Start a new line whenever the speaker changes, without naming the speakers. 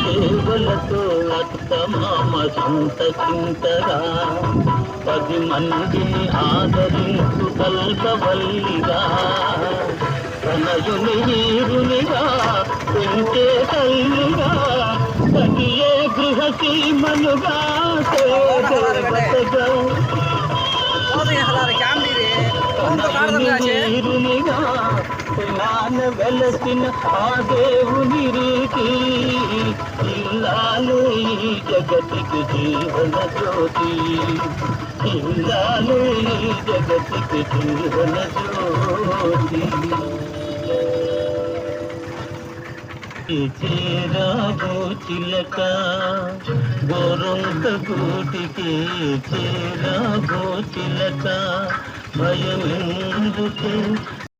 సేవలతో అత్తమామ సంతసించగా 10 మందిని ఆదరించు కల్పవల్లిగా తనయుని వీరునిగా పెంచే తల్లిగా తగియే గృహసీమనుగా వీరునిగా నాన్న వెలసిన ఆ దేవుని రీతి ఇల్లాలు ఈ జగతికి జీవన జ్యోతి ఇల్లాలు ఈ జగతికి జీవన జ్యోతి చేరాబో చిలక గోరొంక గూటికి చేరాబో చిలక భయమెందుకు